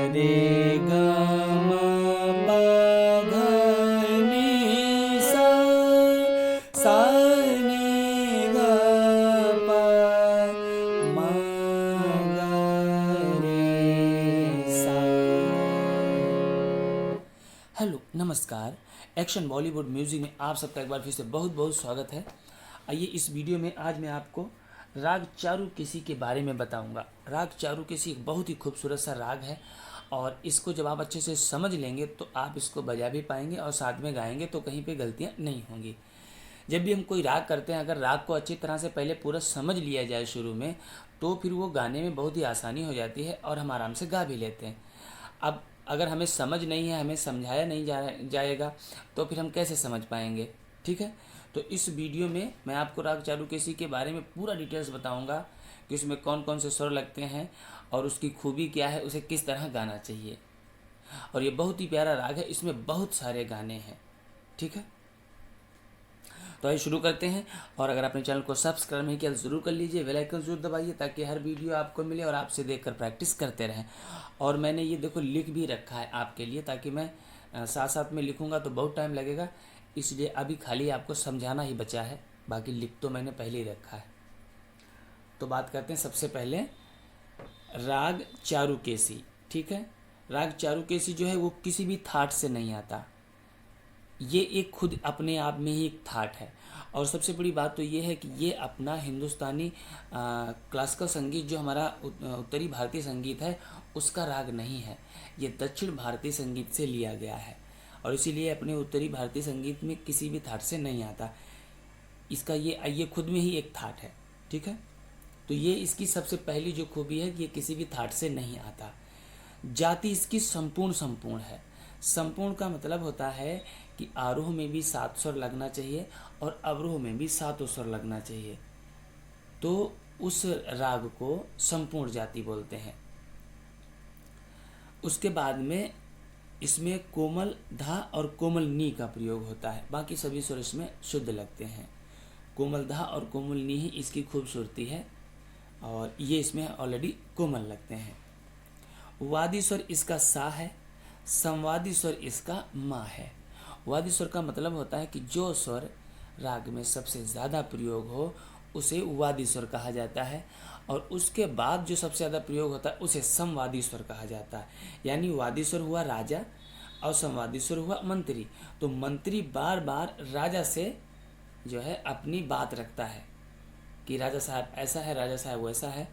रे ग म प ध नि सा सा नि ग प म ग रे सा। हेलो नमस्कार। एक्शन बॉलीवुड म्यूजिक में आप सबका एक बार फिर से बहुत बहुत स्वागत है। आइए इस वीडियो में आज मैं आपको राग चारुकेसी के बारे में बताऊंगा। राग चारुकेसी एक बहुत ही खूबसूरत सा राग है और इसको जब आप अच्छे से समझ लेंगे तो आप इसको बजा भी पाएंगे और साथ में गाएंगे तो कहीं पे गलतियां नहीं होंगी। जब भी हम कोई राग करते हैं, अगर राग को अच्छी तरह से पहले पूरा समझ लिया जाए शुरू में, तो फिर वो गाने में बहुत ही आसानी हो जाती है और हम आराम से गा भी लेते हैं। अब अगर हमें समझ नहीं है, हमें समझाया नहीं जाएगा तो फिर हम कैसे समझ पाएंगे। ठीक है, तो इस वीडियो में मैं आपको राग चारुकेसी के बारे में पूरा डिटेल्स बताऊंगा कि उसमें कौन कौन से स्वर लगते हैं और उसकी खूबी क्या है, उसे किस तरह गाना चाहिए। और ये बहुत ही प्यारा राग है, इसमें बहुत सारे गाने हैं। ठीक है, तो आइए शुरू करते हैं। और अगर आपने चैनल को सब्सक्राइब नहीं किया तो ज़रूर कर लीजिए, बेल आइकन जरूर दबाइए ताकि हर वीडियो आपको मिले और आपसे देखकर प्रैक्टिस करते रहें। और मैंने ये देखो लिख भी रखा है आपके लिए, ताकि मैं साथ साथ में लिखूंगा तो बहुत टाइम लगेगा, इसलिए अभी खाली आपको समझाना ही बचा है, बाकी लिख तो मैंने पहले ही रखा है। तो बात करते हैं सबसे पहले राग चारुकेसी। ठीक है, राग चारुकेसी जो है वो किसी भी थाट से नहीं आता, ये एक खुद अपने आप में ही एक थाट है। और सबसे बड़ी बात तो ये है कि ये अपना हिंदुस्तानी क्लासिकल संगीत जो हमारा उत्तरी भारतीय संगीत है उसका राग नहीं है, ये दक्षिण भारतीय संगीत से लिया गया है और इसीलिए अपने उत्तरी भारतीय संगीत में किसी भी थाट से नहीं आता। इसका ये खुद में ही एक थाट है। ठीक है, तो ये इसकी सबसे पहली जो खूबी है कि ये किसी भी थाट से नहीं आता। जाति इसकी संपूर्ण संपूर्ण है। संपूर्ण का मतलब होता है कि आरोह में भी 7 स्वर लगना चाहिए और अवरोह में भी 7 स्वर लगना चाहिए, तो उस राग को संपूर्ण जाति बोलते हैं। उसके बाद में इसमें कोमल धा और कोमल नी का प्रयोग होता है, बाकी सभी स्वर इसमें शुद्ध लगते हैं। कोमल धा और कोमल नी ही इसकी खूबसूरती है और ये इसमें ऑलरेडी कोमल लगते हैं। वादी स्वर इसका सा है, संवादी स्वर इसका मा है। वादी स्वर का मतलब होता है कि जो स्वर राग में सबसे ज़्यादा प्रयोग हो उसे वादी स्वर कहा जाता है और उसके बाद जो सबसे ज़्यादा प्रयोग होता है उसे संवादी स्वर कहा जाता है। यानी वादी स्वर हुआ राजा और संवादी स्वर हुआ मंत्री। तो मंत्री बार बार राजा से जो है अपनी बात रखता है कि राजा साहब ऐसा है, राजा साहब वैसा है,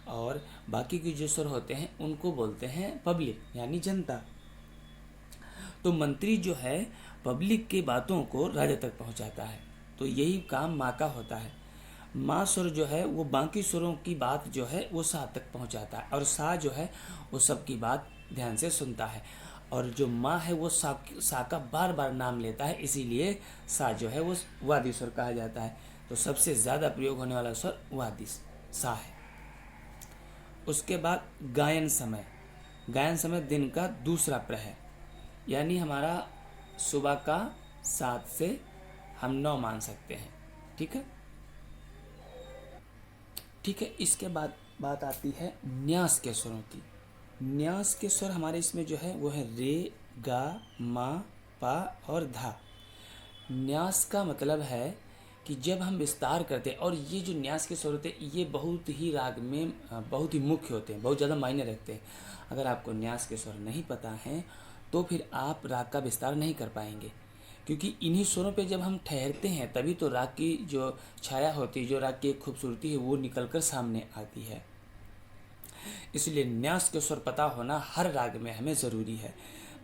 और बाकी के जो स्वर होते हैं उनको बोलते हैं पब्लिक यानी जनता। तो मंत्री जो है पब्लिक की बातों को राजा तक पहुंचाता है, तो यही काम माँ का होता है। माँ स्वर जो है वो बाकी स्वरों की बात जो है वो सा तक पहुंचाता है और सा जो है वो सबकी बात ध्यान से सुनता है। और जो माँ है वो सा का बार बार नाम लेता है, इसीलिए सा जो है वो वादी स्वर कहा जाता है। तो सबसे ज़्यादा प्रयोग होने वाला स्वर वादी सा है। उसके बाद गायन समय। गायन समय दिन का दूसरा प्रहर, यानी हमारा सुबह का 7 से हम 9 मान सकते हैं। ठीक है, ठीक है। इसके बाद बात आती है न्यास के स्वरों की। न्यास के स्वर हमारे इसमें जो है वो है रे, गा, मा, पा और धा। न्यास का मतलब है कि जब हम विस्तार करते हैं, और ये जो न्यास के स्वर होते हैं ये बहुत ही राग में बहुत ही मुख्य होते हैं, बहुत ज़्यादा मायने रखते हैं। अगर आपको न्यास के स्वर नहीं पता हैं तो फिर आप राग का विस्तार नहीं कर पाएंगे, क्योंकि इन्हीं स्वरों पे जब हम ठहरते हैं तभी तो राग की जो छाया होती है, जो राग की एक खूबसूरती है वो निकल कर सामने आती है। इसलिए न्यास के स्वर पता होना हर राग में हमें ज़रूरी है।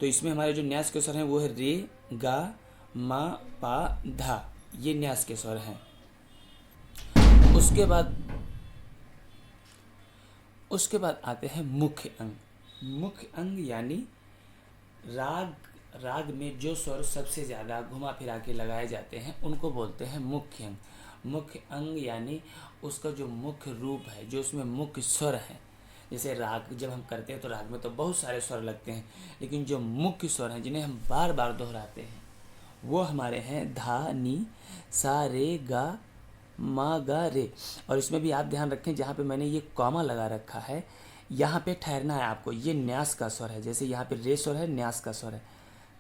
तो इसमें हमारे जो न्यास के स्वर हैं वो है रे, गा, मा, पा, धा, ये न्यास के स्वर हैं। उसके बाद आते हैं मुख्य अंग। मुख्य अंग यानी राग में जो स्वर सबसे ज़्यादा घुमा फिरा के लगाए जाते हैं उनको बोलते हैं मुख्य अंग। मुख्य अंग यानी उसका जो मुख्य रूप है, जो उसमें मुख्य स्वर हैं। जैसे राग जब हम करते हैं तो राग में तो बहुत सारे स्वर लगते हैं, लेकिन जो मुख्य स्वर हैं जिन्हें हम बार बार दोहराते हैं वो हमारे हैं धा, नी, सा, रे, गा, मा, गा, रे। और इसमें भी आप ध्यान रखें, जहाँ पे मैंने ये कॉमा लगा रखा है यहाँ पे ठहरना है आपको, ये न्यास का स्वर है, जैसे यहाँ पे रे स्वर है, न्यास का स्वर है,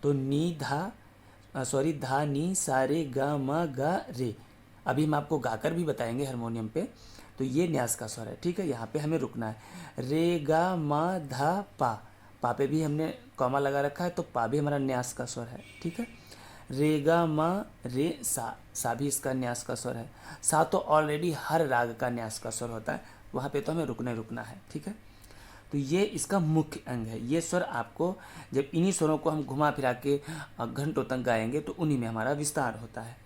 तो नी धा धा नी सा रे गा मा गा रे। अभी हम आपको गाकर भी बताएंगे हारमोनियम पे। तो ये न्यास का स्वर है, ठीक है, यहाँ पे हमें रुकना है। रे गा मा धा पा, पा पे भी हमने कॉमा लगा रखा है, तो पा भी हमारा न्यास का स्वर है, ठीक है। रे गा मा रे सा, सा भी इसका न्यास का स्वर है। सा तो ऑलरेडी हर राग का न्यास का स्वर होता है, वहाँ पे तो हमें रुकना है, ठीक है। तो ये इसका मुख्य अंग है। ये स्वर आपको जब इन्हीं स्वरों को हम घुमा फिरा के घंटों तक गाएंगे तो उन्हीं में हमारा विस्तार होता है।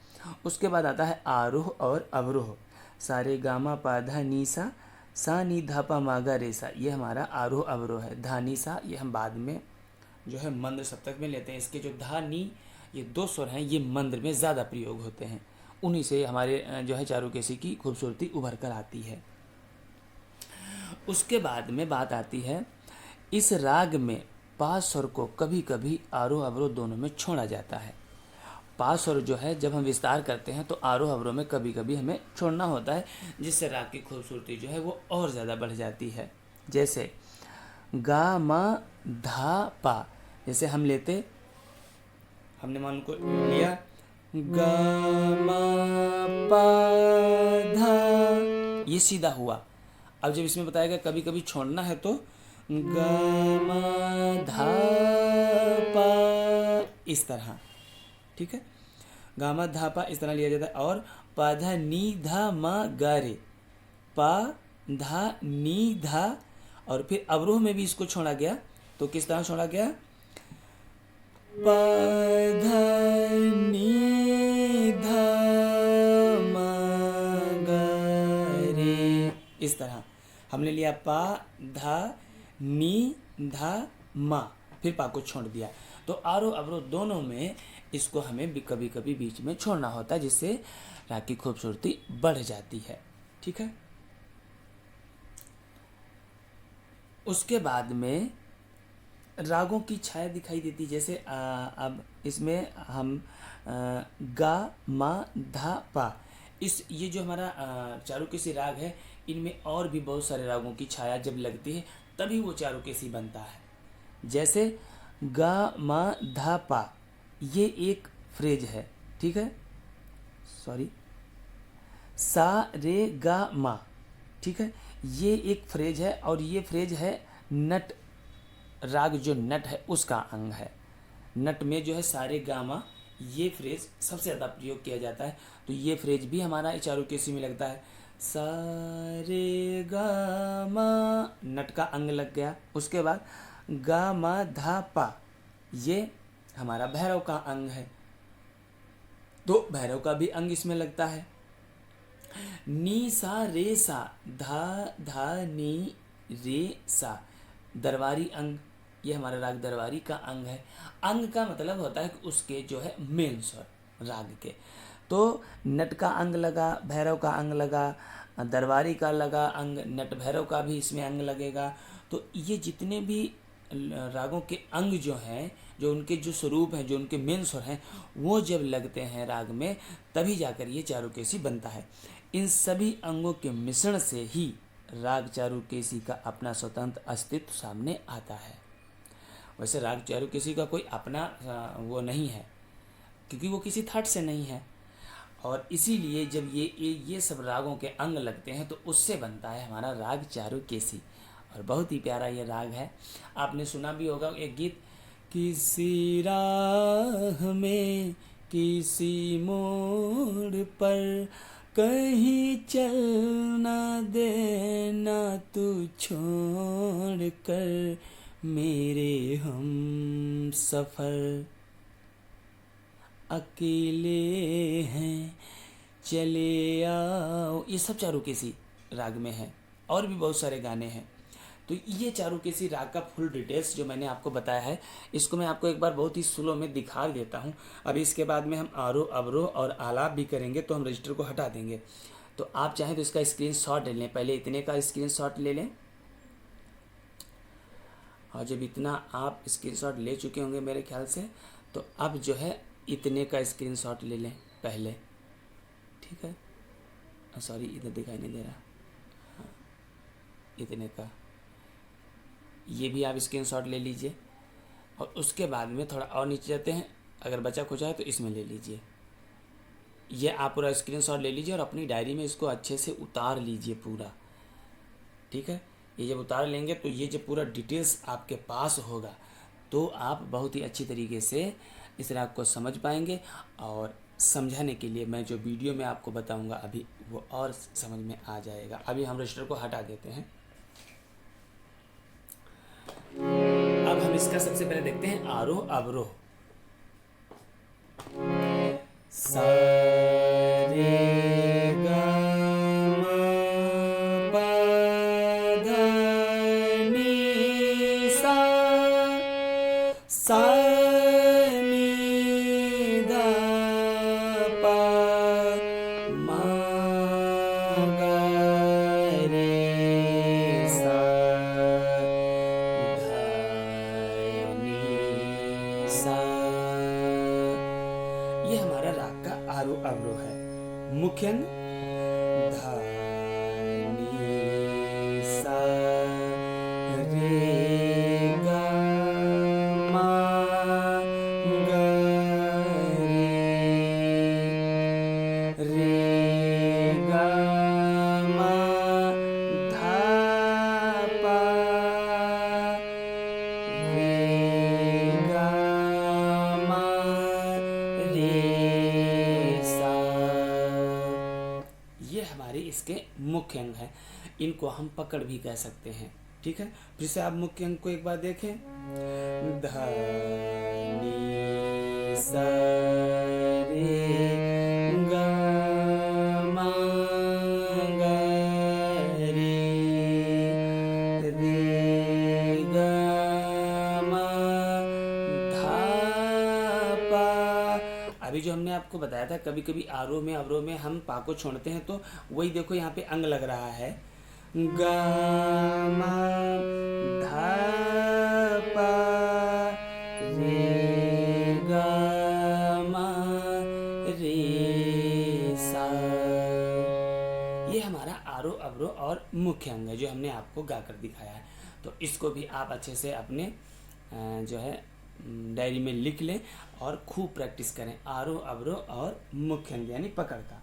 उसके बाद आता है आरोह और अवरोह। सारे गामा पा धा नी सा नी धा पा मा गा रे सा, ये हमारा आरोह अवरोह है। धा नी सा ये हम बाद में जो है मंद्र सप्तक में लेते हैं। इसके जो धा नी ये दो स्वर हैं, ये मंद्र में ज़्यादा प्रयोग होते हैं, उन्हीं से हमारे जो है चारुकेसी की खूबसूरती उभर कर आती है। उसके बाद में बात आती है, इस राग में पा स्वर को कभी कभी आरोह अवरोह दोनों में छोड़ा जाता है। पा स्वर जो है जब हम विस्तार करते हैं तो आरोह अवरोह में कभी कभी हमें छोड़ना होता है, जिससे राग की खूबसूरती जो है वो और ज़्यादा बढ़ जाती है। जैसे गा मा धा पा, जैसे हम लेते, हमने मान को लिया गा मा पा धा, ये सीधा हुआ। अब जब इसमें बताया गया कभी कभी छोड़ना है तो गा मा धा पा, इस तरह, ठीक है। गा मा धा पा इस तरह लिया जाता है। और पा धा नी धा मा गा रे, पा धा नी धा, और फिर अवरोह में भी इसको छोड़ा गया, तो किस तरह छोड़ा गया, पा धा नी धा मा गा रे, इस तरह हमने लिया पा धा नी धा मा, फिर पा को छोड़ दिया। तो आरोह अवरोह दोनों में इसको हमें भी कभी कभी बीच में छोड़ना होता है, जिससे राग की खूबसूरती बढ़ जाती है, ठीक है। उसके बाद में रागों की छाया दिखाई देती, जैसे अब इसमें हम गा मा धा पा, इस ये जो हमारा चारुकेसी राग है, इनमें और भी बहुत सारे रागों की छाया जब लगती है तभी वो चारुकेसी बनता है। जैसे गा मा धा पा, ये एक फ्रेज है, ठीक है, सॉरी, सा रे गा मा, ठीक है, ये एक फ्रेज है, और ये फ्रेज है नट राग, जो नट है उसका अंग है। नट में जो है सारे गामा, ये फ्रेज सबसे ज़्यादा प्रयोग किया जाता है, तो ये फ्रेज भी हमारा चारुकेसी में लगता है। सारे गामा, नट का अंग लग गया। उसके बाद गा मा धा पा, ये हमारा भैरव का अंग है, तो भैरव का भी अंग इसमें लगता है। नी सा रे सा, धा धा नी रे सा, दरबारी अंग, ये हमारा राग दरबारी का अंग है। अंग का मतलब होता है कि उसके जो है मेन स्वर राग के, तो नट का अंग लगा, भैरव का अंग लगा, दरबारी का लगा अंग, नट भैरव का भी इसमें अंग लगेगा। तो ये जितने भी रागों के अंग जो हैं, जो उनके जो स्वरूप हैं, जो उनके मेन स्वर हैं, वो जब लगते हैं राग में तभी जाकर ये चारुकेसी बनता है। इन सभी अंगों के मिश्रण से ही राग चारुकेसी का अपना स्वतंत्र अस्तित्व सामने आता है। वैसे राग चारुकेसी का कोई अपना वो नहीं है, क्योंकि वो किसी थट से नहीं है, और इसीलिए जब ये सब रागों के अंग लगते हैं तो उससे बनता है हमारा राग चारुकेसी, और बहुत ही प्यारा ये राग है। आपने सुना भी होगा एक गीत, किसी राह में किसी मोड़ पर कहीं चल न देना तू छोड़ कर मेरे हम सफ़र, अकेले हैं चले आओ, ये सब चारुकेसी राग में है, और भी बहुत सारे गाने हैं। तो ये चारुकेसी राग का फुल डिटेल्स जो मैंने आपको बताया है, इसको मैं आपको एक बार बहुत ही स्लो में दिखा देता हूँ। अभी इसके बाद में हम आरोह अवरोह और आलाप भी करेंगे, तो हम रजिस्टर को हटा देंगे। तो आप चाहें तो इसका स्क्रीनशॉट ले लें, पहले इतने का स्क्रीनशॉट ले लें, और जब इतना आप स्क्रीनशॉट ले चुके होंगे मेरे ख्याल से, तो अब जो है इतने का स्क्रीनशॉट ले लें पहले, ठीक है। सॉरी, इधर दिखाई नहीं दे रहा, हाँ, इतने का, ये भी आप स्क्रीनशॉट ले लीजिए। और उसके बाद में थोड़ा और नीचे जाते हैं, अगर बचा खुचा है तो इसमें ले लीजिए। ये आप पूरा स्क्रीनशॉट ले लीजिए और अपनी डायरी में इसको अच्छे से उतार लीजिए पूरा, ठीक है। ये जब उतार लेंगे तो ये जब पूरा डिटेल्स आपके पास होगा तो आप बहुत ही अच्छी तरीके से इस राग को समझ पाएंगे। और समझाने के लिए मैं जो वीडियो में आपको बताऊंगा अभी वो और समझ में आ जाएगा। अभी हम रजिस्टर को हटा देते हैं। अब हम इसका सबसे पहले देखते हैं आरोह अवरोह। सा रे गा मा पा धा नी सा, सा नी धा पा मा गा रे सा, धा नी सा। ये हमारा राग का आरोह अवरोह है। मुख्य अंग धा नी सा रे गा मा गा रे गा मा धा पा रे गा मा रे सा। ये हमारे इसके मुख्य अंग हैं। इनको हम पकड़ भी कह सकते हैं, ठीक है। फिर से आप मुख्य अंग को एक बार देखें। धा नी सा रे गा मा गा रे गा मा धा पा। अभी जो हमने आपको बताया था कभी कभी आरोह में अवरोह में हम पा को छोड़ते हैं, तो वही देखो यहाँ पे अंग लग रहा है। गा मा धा पा रे गा मा रे सा। ये हमारा आरोह अवरोह और मुख्य अंग है जो हमने आपको गाकर दिखाया है। तो इसको भी आप अच्छे से अपने जो है डायरी में लिख लें और खूब प्रैक्टिस करें, आरोह अवरोह और मुख्य अंग यानी पकड़ का।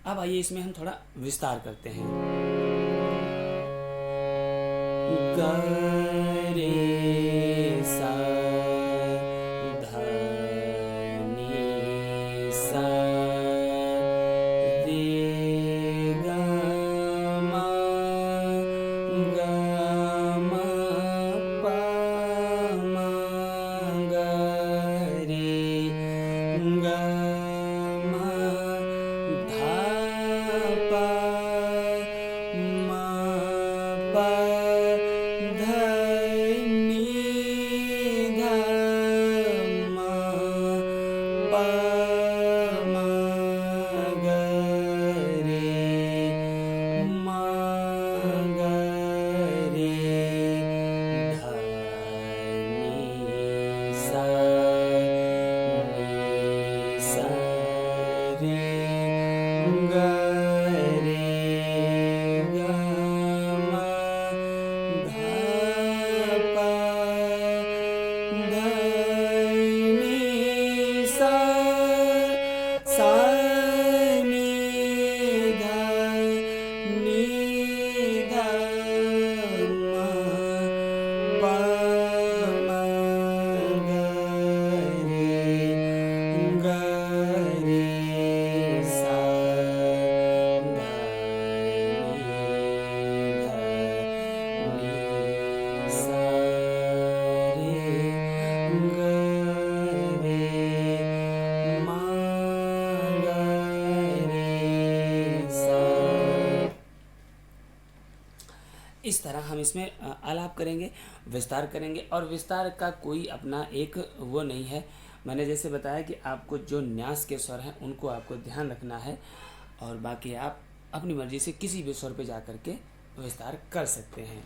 अब आइए इसमें हम थोड़ा विस्तार करते हैं। गा रे सा धा नी सा रे गा मा गा मा पा मा गा रे गा मा धा पा मा पा धा नी धा मा पा मा गा रे मा गा रे धा नी सा रे गा रे गा मा धा पा धा नी सा, सा नी धा मा पा मा गा रे सा, धा नी सा रे गा रे मा गा रे सा। इस तरह हम इसमें आलाप करेंगे, विस्तार करेंगे। और विस्तार का कोई अपना एक वो नहीं है। मैंने जैसे बताया कि आपको जो न्यास के स्वर हैं उनको आपको ध्यान रखना है, और बाकी आप अपनी मर्जी से किसी भी स्वर पे जा कर के विस्तार कर सकते हैं।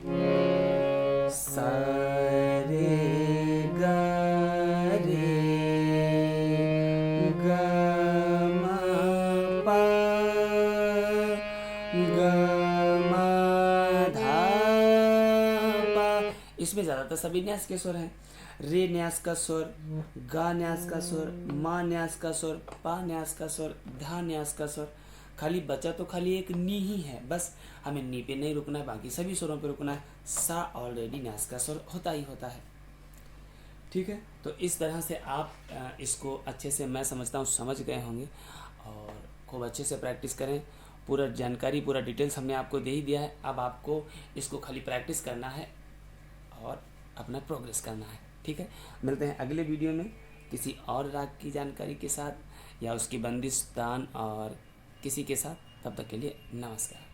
सा रे गा रे गा मा पा गा मा धा तो सभी न्यास के स्वर हैं। रे न्यास का स्वर, गा न्यास का स्वर, मा न्यास का स्वर, पा न्यास का स्वर, धा न्यास का स्वर। खाली बचा तो खाली एक नी ही है, बस हमें नी पे नहीं रुकना है, बाकी सभी स्वरों पे रुकना है। सा ऑलरेडी न्यास का स्वर होता ही होता है। ठीक है, तो इस तरह से आप इसको अच्छे से, मैं समझता हूँ, समझ गए होंगे और खूब अच्छे से प्रैक्टिस करें। पूरा जानकारी, पूरा डिटेल्स हमने आपको दे ही दिया है। अब आपको इसको खाली प्रैक्टिस करना है और अपना प्रोग्रेस करना है। ठीक है, मिलते हैं अगले वीडियो में किसी और राग की जानकारी के साथ या उसकी बंदिश, तान और किसी के साथ। तब तक के लिए नमस्कार।